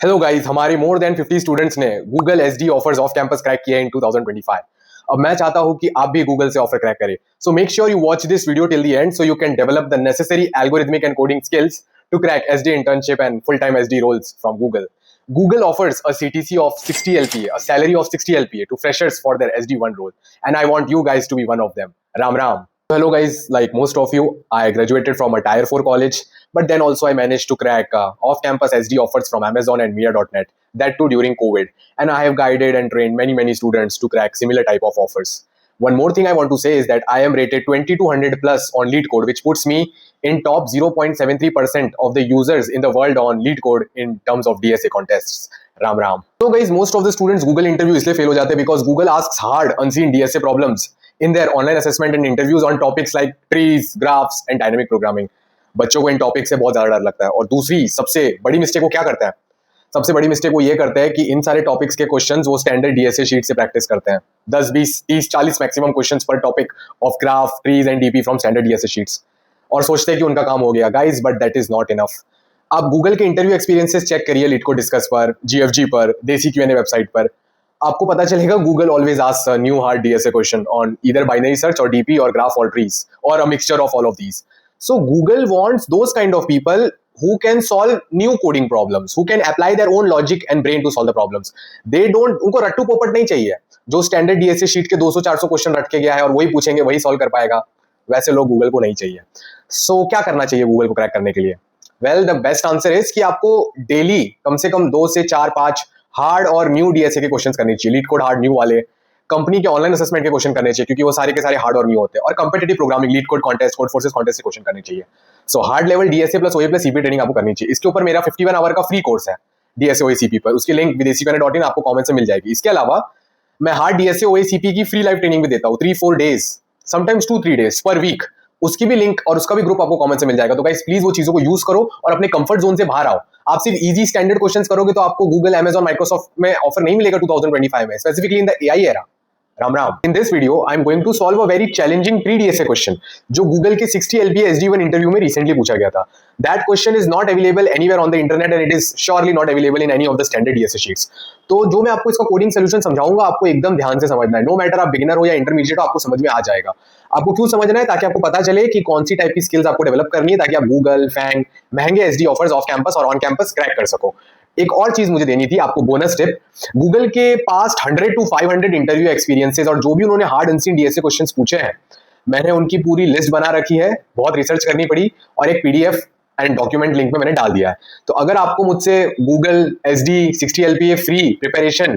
Hello guys, हमारे more than 50 students ने Google SD offers off campus crack किया इन 2025। अब मैं चाहता हूं कि आप भी गूगल से ऑफर क्रैक करें। So make sure you watch this video till the and so you can develop the necessary algorithmic and coding skills to crack SD internship and full-time SD roles from Google. Google offers a CTC of 60 LPA, a salary of 60 LPA to freshers for their SD1 role. And I want you guys to be one of them. Ram Ram. Hello guys, like most of you, I graduated from a tier 4 college, but then also I managed to crack off-campus SD offers from Amazon and Mia.net, that too during COVID. And I have guided and trained many students to crack similar type of offers. One more thing I want to say is that I am rated 2200 plus on LeetCode, which puts me in top 0.73% of the users in the world on LeetCode in terms of DSA contests. Ram Ram. So guys, most of the students Google interview इसलिए fail हो जाते हैं because Google asks hard unseen DSA problems in their online assessment and interviews on topics like trees, graphs and dynamic programming. बच्चों को इन topic से बहुत ज्यादा डर लगता है। और दूसरी सबसे बड़ी मिस्टेक वो क्या करता है? सबसे बड़ी मिस्टेक वो ये करता है कि इन सारे टॉपिक्स के क्वेश्चंस वो स्टैंडर्ड डीएसए शीट से प्रैक्टिस करते हैं। 10, 20, 30, 40 मैक्सिमम क्वेश्चंस पर topic of graph, trees and DP from standard DSA sheets, और सोचते हैं कि उनका काम हो गया। Guys, but that is not enough. आप गूगल के इंटरव्यू एक्सपीरियंसेस चेक करिए, LeetCode डिस्कस पर, जीएफजी पर, देसी क्यूएनए वेबसाइट पर। आपको पता चलेगा Google always asks new hard DSA question on either binary search और डीपी और ग्राफ और ट्रीज और a mixture of all of these. So Google wants those kind of people who can solve new coding problems, who can apply their own logic and brain to solve the problems. They don't, उनको रट्टू पोपट नहीं चाहिए जो standard DSA sheet के 200-400 question रट के गया है और वही पूछेंगे वही सॉल्व कर पाएगा। वैसे लोग गूगल को नहीं चाहिए। सो क्या करना चाहिए गूगल को क्रैक करने के लिए? Well, the best answer is कि आपको डेली कम से कम 2 से 4-5 हार्ड और न्यू डीएसए के क्वेश्चन करने चाहिए। LeetCode हार्ड न्यू वाले, कंपनी के ऑनलाइन असेसमेंट के क्वेश्चन करने चाहिए क्योंकि वो सारे के सारे हार्ड और न्यू होते हैं, और competitive programming, LeetCode contest, code forces contest से क्वेश्चन करने चाहिए। So hard level DSA plus ओए प्लस सीपी ट्रेनिंग आपको करनी चाहिए। इसके ऊपर मेरा 51 आवर का फ्री कोर्स है डीएसए ओए सीपी पर, उसकी लिंक विदेशीकरण.in आपको कमेंट से मिल जाएगी। इसके अलावा मैं हार्ड डीएसए ओए सीपी की फ्री लाइव ट्रेनिंग भी देता हूँ 3-4 days, sometimes 2-3 days per week. उसकी भी लिंक और उसका भी ग्रुप आपको कमेंट से मिल जाएगा। तो गाइस प्लीज वो चीजों को यूज करो और अपने कंफर्ट जोन से बाहर आओ। आप सिर्फ इजी स्टैंडर्ड क्वेश्चंस करोगे तो आपको गूगल, अमेजॉन, माइक्रोसॉफ्ट में ऑफर नहीं मिलेगा 2025 में, specifically in the AI era. Ram Ram. In this video, I'm going to solve a very challenging pre-DSA question जो Google के 60 LPA SD1 इंटरव्यू में recently पूछा गया था। That question is not available anywhere on the internet and it is surely not available in any of the standard DSA sheets. तो जो मैं आपको इसका कोडिंग सोल्यूशन समझाऊंगा आपको एकदम ध्यान से समझना है। नो मैटर आप बिगिनर हो या इंटरमीडिएट हो, आपको समझ में आ जाएगा। आपको क्यों समझना है? ताकि आपको पता चले कि कौन सी टाइप की स्किल्स आपको डेवलप करनी है ताकि आप गूगल, फैंग, महंगे एसडी ऑफर्स ऑफ कैंपस और ऑन कैंपस क्रैक कर सको। एक और चीज मुझे देनी थी आपको, बोनस टिप। गूगल के पास्ट 100 to 500 इंटरव्यू एक्सपीरियंसेस और जो भी उन्होंने हार्ड अनसीन डीएसए क्वेश्चंस पूछे हैं, मैंने उनकी पूरी लिस्ट बना रखी है। बहुत रिसर्च करनी पड़ी और एक पीडीएफ एंड डॉक्यूमेंट लिंक में मैंने डाल दिया है। तो अगर आपको मुझसे Google SD 60 LPA free preparation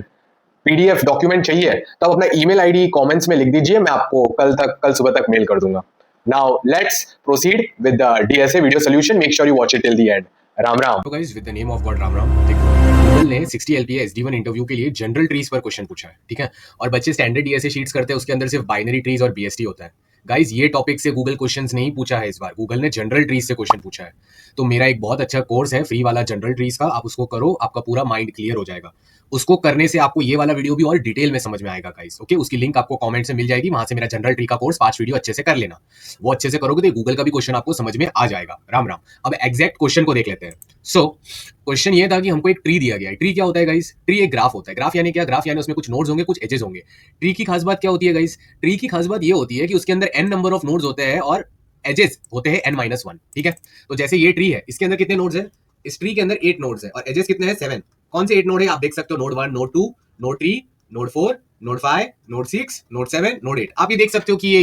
PDF document चाहिए तो आप अपना ईमेल आईडी कमेंट्स में लिख दीजिए, मैं आपको कल सुबह तक मेल कर दूंगा। Now let's proceed with the DSA video solution. Make sure you watch it till the end. Ram Ram. तो guys, with the name of God, Ram Ram. देखो, गूगल ने 60 LPA SD1 इंटरव्यू के लिए जनरल ट्रीज पर क्वेश्चन पूछा है, ठीक है। और बच्चे स्टैंडर्ड डीएसए शीट्स करते हैं, उसके अंदर सिर्फ बाइनरी ट्रीज और बीएसटी होता है। गाइस, ये टॉपिक से गूगल क्वेश्चंस नहीं पूछा है इस बार, गूगल ने जनरल ट्रीज से क्वेश्चन पूछा है। तो मेरा एक बहुत अच्छा कोर्स है फ्री वाला जनरल ट्रीज का, आप उसको करो, आपका पूरा माइंड क्लियर हो जाएगा। उसको करने से आपको ये वाला वीडियो भी और डिटेल में समझ में आएगा गाइस, ओके। उसकी लिंक आपको कमेंट से मिल जाएगी, वहां से मेरा जनरल ट्री का कोर्स 5 वीडियो अच्छे से कर लेना। वो अच्छे से करोगे तो गूगल का भी क्वेश्चन आपको समझ में आ जाएगा। राम राम। अब एग्जैक्ट क्वेश्चन को देख लेते हैं। सो क्वेश्चन ये था कि हमको एक ट्री दिया गया है। ट्री क्या होता है गाइस? ट्री एक ग्राफ होता है। ग्राफ यानी क्या? ग्राफ यानी उसमें कुछ नोड्स होंगे, कुछ एजेस होंगे। ट्री की खास बात क्या होती है गाइस? ट्री की खास बात ये होती है कि उसके अंदर n नंबर ऑफ नोड्स होते हैं और एजेस होते हैं n-1, ठीक है। तो जैसे ये ट्री है, इसके अंदर कितने नोड्स है? इस ट्री के अंदर 8 नोड्स है और एजेस कितने हैं? 7। कौन से 8 नोड है आप देख सकते हो? Node 1, node 2, node 3, node 4, node 5, node 6, node 7, node 8। आप ये देख सकते हो कि ये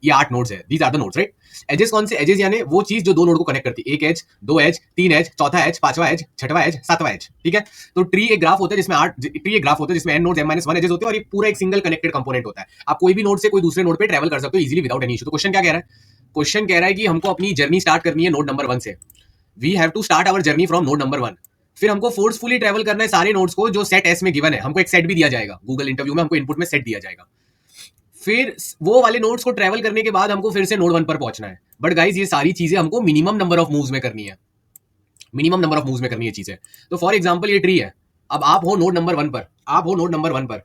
ये 8 नोड्स है। These are the nodes, right. Edges कौन से? एजेस यानी वो चीज जो दो नोड को कनेक्ट करती है। एक एज, 2 एज, 3 एज, चौथा एज, पांचवा एज, छठवां एज, सातवां एज, ठीक है। तो ट्री एक ग्राफ होता है जिसमें n नोड्स m-1 एजेस होते हैं और ये पूरा एक सिंगल कनेक्टेड कंपोनेंट होता है। आप कोई भी नोड से कोई दूसरे नोड पे ट्रैवल कर सकते हो इजीली विदाउट एनी इशू। तो क्वेश्चन क्या कह रहा है? क्वेश्चन कह रहा है कि हमको अपनी जर्नी स्टार्ट करनी है नोड नंबर 1 से। We have to start our journey from node number 1। फिर हमको फोर्सफुली ट्रैवल करना है सारे नोड्स को जो सेट एस में गिवन है। हमको एक सेट भी दिया जाएगा गूगल इंटरव्यू में, हमको इनपुट में सेट दिया जाएगा। फिर वो वाले नोड्स को ट्रैवल करने के बाद हमको फिर से नोड 1 पर पहुंचना है। बट गाइस, ये सारी चीजें हमको मिनिमम नंबर ऑफ मूव्स में करनी है। मिनिमम नंबर ऑफ मूव्स में करनी है चीजें। तो फॉर एग्जांपल ये ट्री है, अब आप हो नोड नंबर 1 पर,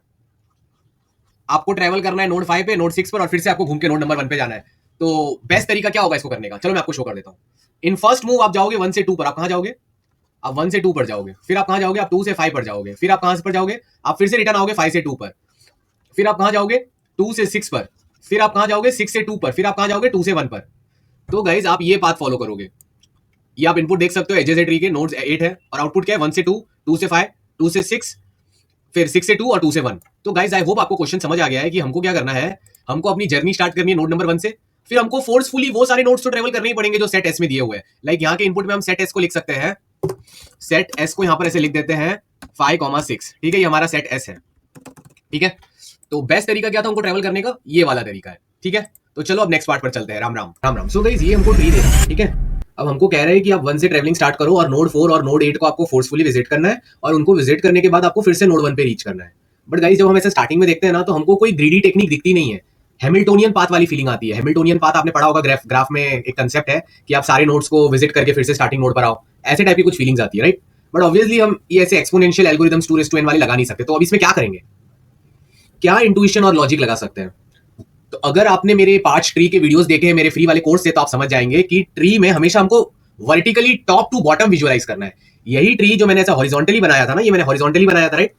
आपको ट्रैवल करना है नोड 5 पे, नोड 6 पर, और फिर से आपको घूम के नोड नंबर 1 पे जाना है। तो बेस्ट तरीका क्या होगा इसको करने का? चलो मैं आपको शो कर देता हूं। इन फर्स्ट मूव आप जाओगे 1 से 2 पर। आप कहां जाओगे? आप 1 से 2 पर जाओगे, फिर आप कहाँ जाओगे, आप 2 से 5 पर जाओगे, फिर आप कहाँ पर जाओगे, आप फिर से रिटर्न आओगे 5 से 2 पर, फिर आप कहाँ जाओगे 2 से 6 पर, फिर आप कहाँ जाओगे 6 से 2 पर, फिर आप कहाँ जाओगे 2 से 1 पर। तो गाइज आप ये पाथ फॉलो करोगे। ये आप इनपुट देख सकते हो, एजेस है ट्री के, नोड्स 8 है, और आउटपुट क्या है 1 से 2, 2 से 5, 2 से 6, फिर 6 से 2 और 2 से 1। तो गाइज आई होप आपको क्वेश्चन समझ आ गया है कि हमको क्या करना है। हमको अपनी जर्नी स्टार्ट करनी है नोड नंबर 1 से, फिर हमको फोर्सफुली वो सारे नोड्स तो ट्रेवल करने ही पड़ेंगे जो सेट एस में दिए हुए हैं। लाइक यहाँ के इनपुट में हम सेट एस को लिख सकते हैं, सेट एस को यहाँ पर ऐसे लिख देते हैं 5,6, ठीक है, ये हमारा सेट एस है, ठीक है। तो बेस्ट तरीका क्या था हमको ट्रेवल करने का, ये वाला तरीका है, ठीक है। तो चलो अब नेक्स्ट पार्ट पर चलते हैं। राम राम राम राम। सो गाइस ये हमको ट्री देना है, ठीक है। अब हमको कह रहे हैं कि आप 1 से ट्रेवलिंग स्टार्ट करो और नोड 4 और नोड 8 को आपको फोर्सफुली विजिट करना है, और उनको विजिट करने के बाद आपको फिर से नोड 1 पे रीच करना है। बट गाइस जब हम ऐसे स्टार्टिंग में देखते हैं ना, तो हमको कोई ग्रीडी टेक्निक दिखती नहीं है, हैमिल्टोनियन पाथ वाली फीलिंग आती है। हैमिल्टोनियन पाथ आपने पढ़ा होगा, ग्राफ में एक कंसेप्ट है कि आप सारे नोड्स को विजिट करके फिर से स्टार्टिंग नोड पर आओ, ऐसे टाइप की कुछ फीलिंग्स आती है, राइट। बट ऑब्वियसली हम ये ऐसे एक्सपोनेंशियल एल्गोरिथम्स 2:n वाले लगा नहीं सकते। तो अब इसमें क्या करेंगे, क्या इंट्यूशन और लॉजिक लगा सकते हैं। तो अगर आपने मेरे पार्ट्स ट्री के वीडियोस देखे हैं मेरे फ्री वाले कोर्स से, तो आप समझ जाएंगे कि ट्री में हमेशा हमको vertically top to bottom visualise करना है। यही ट्री जो मैंने ऐसा हॉरिजॉन्टली बनाया था ना, ये मैंने हॉरिजॉन्टली बनाया था, राइट।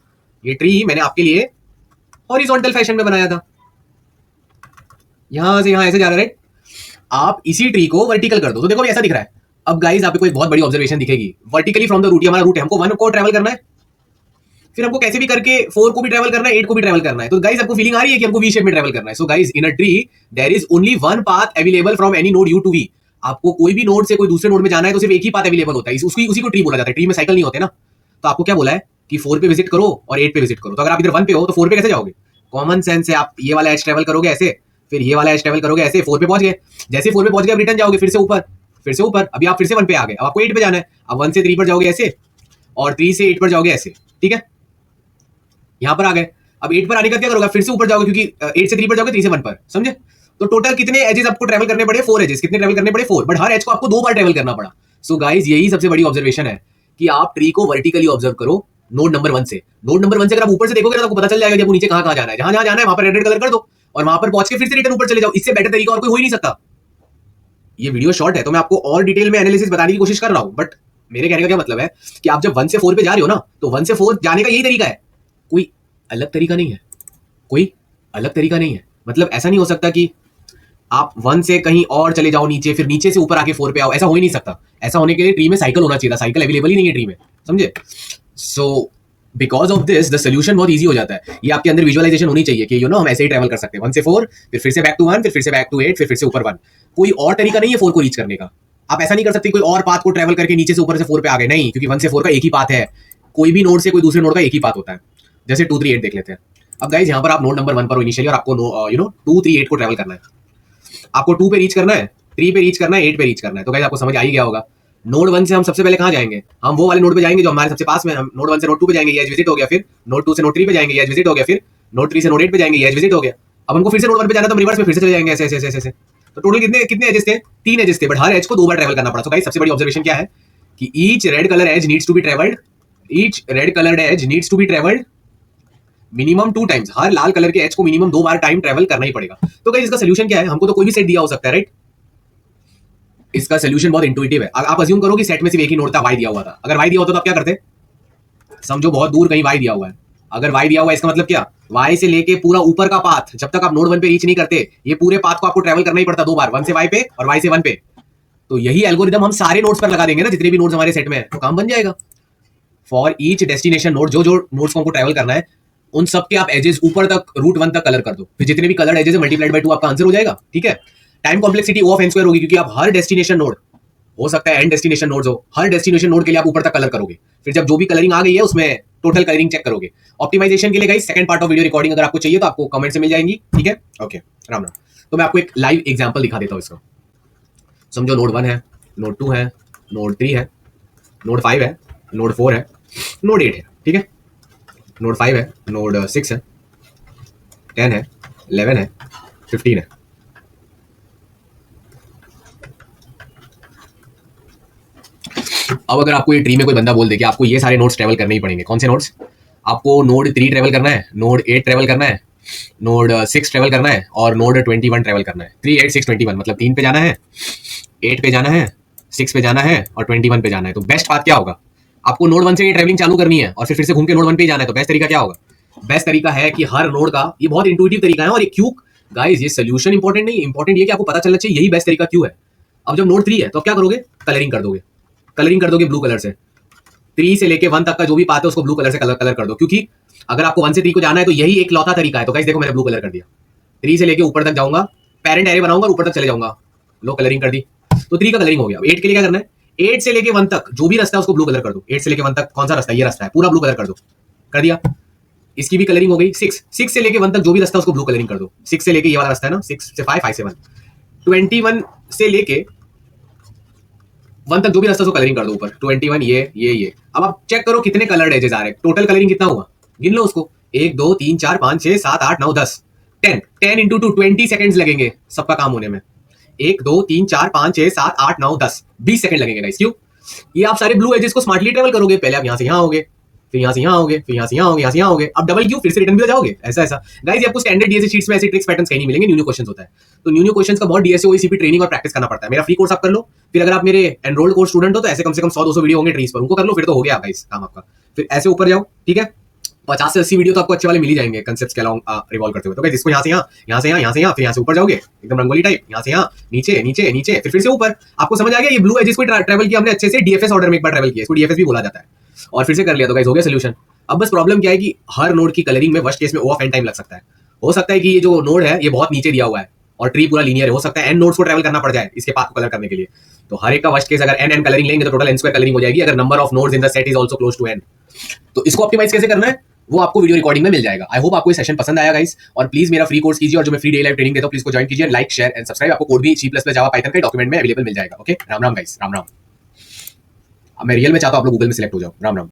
ये ट्री मैंने आपके लिए हॉरिजॉन्टल फैशन में बनाया था, यहां से यहां ऐसे जा रहा है, राइट। आप इसी ट्री को वर्टिकल कर दो तो देखो ऐसा दिख रहा है। अब गाइस आपको एक बहुत बड़ी ऑब्जर्वेशन दिखेगी, वर्टिकली फ्रॉम द रूट, हमारा रूट है, हमको 1 को ट्रैवल करना है, फिर हमको कैसे भी करके 4 को भी ट्रैवल करना है, 8 को भी ट्रैवल करना है। तो गाइस आपको फीलिंग आ रही है कि हमको वी शेप में ट्रैवल करना है। So guys in a tree there is only one path available from any node u to v. आपको कोई भी नोड से कोई दूसरे नोड में जाना है तो सिर्फ एक ही पाथ अवेलेबल होता है, उसी को ट्री बोला जाता है। ट्री में साइकिल नहीं होते ना। तो आपको क्या बोला है कि 4 पे विजिट करो और 8 पे विजिट करो। तो अगर आप इधर 1 पे हो तो 4 पे कैसे जाओगे, कॉमन सेंस है, आप ये वाला एज ट्रैवल करोगे ऐसे, फिर ये वाला एज ट्रैवल करोगे ऐसे, 4 पे पहुंच गए। जैसे 4 पे पहुंच गए आप रिटर्न जाओगे फिर से ऊपर, फिर से ऊपर, अभी आप फिर से 1 पे आ गए, अब आपको 8 पे जाना है। अब 1 से 3 पर जाओगे ऐसे, और 3 से 8 पर जाओगे ऐसे, ठीक है। यहां पर आ गए। अब 8 पर आने का क्या करोगे, फिर से ऊपर जाओगे, क्योंकि 8 से 3 पर जाओगे, 3 से 1 पर, समझे। तो टोटल कितने एजेस आपको ट्रैवल करने पड़े, 4 एजेस। कितने ट्रैवल करने पड़े, 4, बट हर एज को आपको 2 बार ट्रैवल करना पड़ा। सो गाइस यही सबसे बड़ी ऑब्जर्वेशन है कि आप ट्री को वर्टिकली ऑब्जर्व करो नोड नंबर 1 से। नोड नंबर 1 से अगर आप ऊपर से देखोगे तो आपको पता चल जाएगा कि आपको नीचे कहां जाना है। जहां जहां जाना है वहां पर रेड कलर कर दो, और वहां पर पहुंच के फिर से रिटर्न ऊपर चले जाओ। इससे बेटर तरीका और कोई हो ही नहीं सकता। ये वीडियो शॉर्ट है तो मैं आपको और डिटेल में एनालिसिस बताने की कोशिश कर रहा हूं, बट मेरे कहने का क्या मतलब है कि आप जब 1 से 4 पे जा रहे हो ना, तो 1 से 4 जाने का यही तरीका है, कोई अलग तरीका नहीं है, कोई अलग तरीका नहीं है। मतलब ऐसा नहीं हो सकता कि आप 1 से कहीं और चले जाओ नीचे, फिर नीचे से ऊपर आके 4 पे आओ, ऐसा हो ही नहीं सकता। ऐसा होने के लिए ट्री में साइकिल होना चाहिए था, साइकिल अवेलेबल ही नहीं है ट्री में, समझे। So because of this the solution बहुत ईजी हो जाता है। ये आपके अंदर विजुअलाइजेशन होनी चाहिए कि हम ऐसे ही ट्रैवल कर सकते हैं 1 से 4, फिर से बैक टू 1, फिर से बैक टू 8, फिर से ऊपर 1। कोई और तरीका नहीं है 4 को रीच करने का। आप ऐसा नहीं कर सकते कोई और पाथ को ट्रैवल करके नीचे से ऊपर से 4 पे आ गए, नहीं, क्योंकि 1 से 4 का एक ही पाथ है। कोई भी नोड से कोई दूसरे नोड का एक ही पाथ होता है। जैसे 2 3 8 देख लेते हैं। अब गाइस यहाँ पर आप नोड नंबर 1 पर हो इनिशियली, और आपको 2 3 8 को ट्रैवल करना है। आपको 2 पे रीच करना है, 3 पे रीच करना है, 8 पे रीच करना है। तो गाइस आपको समझ आ ही गया होगा। नोड 1 से हम सबसे पहले कहां जाएंगे, हम वो वाले नोड पे जाएंगे जो हमारे सबसे पास में। हम नोड 1 से नोड 2 पे जाएंगे, ये एज विजिट हो गया। फिर नोड 2 से नोड 3 पे जाएंगे, ये एज विजिट हो गया। फिर नोड 3 से नोड 8 पे जाएंगे, ये एज विजिट हो गया। अब हमको फिर से नोड 1 पे जाना, तो हम रिवर्स में फिर से चले जाएंगे ऐसे ऐसे ऐसे। तो टोटल कितने एजेस थे, 3 एजेस थे, बट हर एज को 2 बार ट्रैवल करना पड़ा। तो गाइस सबसे बड़ी ऑब्जर्वेशन क्या है कि each red colour edge needs to be travelled, each red coloured edge needs to be travelled minimum 2 times. हर लाल कलर के एज को मिनिमम 2 बार टाइम ट्रैवल करना ही पड़ेगा। तो गाइस इसका सोल्यूशन क्या है, हमको तो कोई भी सेट दिया हो सकता है, राइट। इसका सोल्यूशन बहुत इंट्यूटिव है। आप अज्यूम करो कि सेट में सिर्फ एक ही नोड था, वाई दिया हुआ था। अगर वाई दिया होता तो आप क्या करते, समझो बहुत दूर कहीं वाई दिया हुआ है। अगर वाई दिया हुआ है इसका मतलब क्या, वाई से लेके पूरा ऊपर का पाथ, जब तक आप नोड 1 पे रीच नहीं करते, ये पूरे पाथ को आपको ट्रैवल करना ही पड़ता 2 बार, 1 से वाई पे और वाई से 1 पे। तो यही एल्गोरिदम हम सारे नोड्स पर लगा देंगे ना, जितने भी नोड्स हमारे सेट में है, तो काम बन जाएगा। फॉर ईच डेस्टिनेशन नोड, जो नोड्स को हमको ट्रैवल करना है, उन सबके आप एजेस ऊपर तक रूट 1 तक कलर कर दो। फिर जितने भी कलर एजेस है मल्टीप्लाइड बाय 2 आपका आंसर हो जाएगा, ठीक है। Time complexity O of n square होगी, क्योंकि आप हर डेस्टिनेशन नोड, हो सकता है एंड डेस्टिनेशन नोड्स हो, हर डेस्टिनेशन नोड के लिए आप ऊपर तक कलर करोगे। फिर जब जो भी कलरिंग आ गई है उसमें टोटल कलरिंग चेक करोगे। ऑप्टिमाइजेशन के लिए guys second part of video recording अगर आपको चाहिए तो आपको कमेंट से मिल जाएंगी, ठीक है। ओके, राम राम। तो मैं आपको एक लाइव एग्जांपल दिखा देता हूं इसका। समझो नोड 1 है, नोड 2 है, नोड 3 है, नोड 5 है, नोड 4 है, नोड 8 है, ठीक है। नोड 5 है, नोड 6 है, 10 है, 11 है, 15 है। अब अगर आपको ये ट्री में कोई बंदा बोल दे कि आपको ये सारे नोड्स ट्रैवल करने ही पड़ेंगे, कौन से नोड्स, आपको नोड 3 ट्रैवल करना है, नोड 8 ट्रैवल करना है, नोड 6 ट्रैवल करना है, और नोड 21 ट्रैवल करना है। 3 8 6 21 मतलब 3 पे जाना है, 8 पे जाना है, 6 पे जाना है और 21 पे जाना है। तो बेस्ट पाथ क्या होगा, आपको नोड 1 से ये ट्रैवलिंग चालू करनी है और फिर से घूम के नोड 1 पे ही जाना है, तो बेस्ट तरीका क्या होगा? बेस्ट तरीका है कि हर नोड का, ये बहुत इंट्यूटिव तरीका है और ये क्यों गाइस, ये सोल्यूशन इंपॉर्टेंट नहीं, इंपॉर्टेंट ये कि आपको पता चलना चाहिए यही बेस्ट तरीका क्यों है। अब जब नोड 3 है तो अब क्या करोगे? कलरिंग कर दोगे, कलरिंग कर दोगे ब्लू कलर से। 3 से लेके 1 तक का जो भी पाथ है उसको ब्लू कलर से कलर कर दो, क्योंकि अगर आपको 1 से 3 को जाना है तो यही एक लौता तरीका है। तो गाइस देखो, मैंने ब्लू कलर कर दिया, 3 से लेके ऊपर तक जाऊंगा, पेरेंट एरे बनाऊंगा और ऊपर तक चले जाऊंगा, लो कलरिंग कर दी। तो 3 का कलरिंग हो गया। 8 के लिए क्या करना है? 8 से लेके 1 तक जो भी रास्ता है उसको ब्लू कलर कर दो। 8 से लेके 1 तक कौन सा रास्ता है? ये रास्ता है, पूरा ब्लू कलर कर दो, कर दिया। इसकी भी कलरिंग हो गई। 6 से लेके 1 तक जो भी रास्ता है उसको ब्लू कलरिंग कर दो। 6 से लेके ये वाला रास्ता है ना, 6 से 5, 5 से 1, 21 से लेके 1 तक जो भी रास्ता है उसको कलरिंग कर दो ऊपर। 21 ये। अब आप चेक करो कितने कलर्ड एजेस आ रहे हैं, टोटल कलरिंग कितना हुआ, गिन लो उसको। 1 2 3 4 5 6 7 8 9 10, 10 इंटू 2, 20 सेकंड्स लगेंगे सबका काम होने में। 1 2 3 4 5 6 7 8 9 10, 20 सेकंड लगेंगे गाइस। क्यों? ये आप सारे ब्लू एजेस को स्मार्टली ट्रेवल करोगे। पहले आप यहां से यहां आओगे, फिर यहां से यहां आओगे, फिर यहां से यहां आओगे, यहां से यहां आओगे, अब डबल क्यू, फिर से रिटर्न भी हो जाओगे। ऐसा गाइस, ये आपको स्टैंडर्ड डीएसए शीट्स में ऐसे ट्रिक्स पैटर्न्स कहीं नहीं मिलेंगे, न्यू क्वेश्चंस होता है। तो न्यू क्वेश्चंस का बहुत डीएसए ओईसीपी ट्रेनिंग और प्रैक्टिस करना पड़ता है। मेरा फ्री कोर्स आप कर लो, फिर अगर आप मेरे एनरोल्ड कोर्स स्टूडेंट हो तो ऐसे कम से कम 100-200 वीडियो होंगे ट्रीज पर, उनको कर लो, फिर तो हो गया गाइस काम आपका। फिर ऐसे ऊपर जाओ, ठीक है, 50 से 80 वीडियो तो आपको अच्छे वाले मिल ही जाएंगे कंसेप्ट्स के अलाउंग रिवॉल्व करते हुए। तो गाइस इसको यहां से यहां, यहां से यहां, यहां से यहां, फिर यहां से ऊपर जाओगे एकदम रंगोली टाइप, यहां से यहां, नीचे नीचे नीचे, फिर से ऊपर। आपको समझ आ गया? ये ब्लू एजेस को ट्रैवल किया हमने अच्छे से, डीएफएस ऑर्डर में एक बार ट्रैवल किया, इसको डीएफएस भी बोला जाता है, और फिर से कर लिया। तो गाइस हो गया सोल्यूशन। अब बस प्रॉब्लम क्या है कि हर नोड की कलरिंग में वर्स्ट केस में ओ ऑफ एन टाइम लग सकता है। हो सकता है कि ये जो नोड है ये बहुत नीचे दिया हुआ है और ट्री पूरा लीनियर है, हो सकता है एन नोड्स को ट्रैवल करना पड़ जाए इसके पाथ को कलर करने के लिए। तो हर एक का वर्स्ट केस अगर एन कलरिंग लेंगे तो टोटल एन स्क्वायर कलरिंग हो जाएगी, अगर number of nodes in the set is also close to n. तो इसको ऑप्टिमाइज कैसे करना है वो आपको वीडियो रिकॉर्डिंग में मिल जाएगा। आई होप आपको ये सेशन पसंद आया गाइस, और प्लीज मेरा फ्री कोर्स कीजिए, और जो मैं फ्री डे लाइव ट्रेनिंग देता हूं प्लीज को ज्वाइन कीजिए। Like share and subscribe. आपको कोड भी C++ जावा पाइथन के डॉक्यूमेंट में अवेलेबल मिल जाएगा। Okay, Ram Ram guys, Ram Ram. अब मैं रियल में चाहता हूं आप लोग गूगल में सिलेक्ट हो जाओ। राम राम।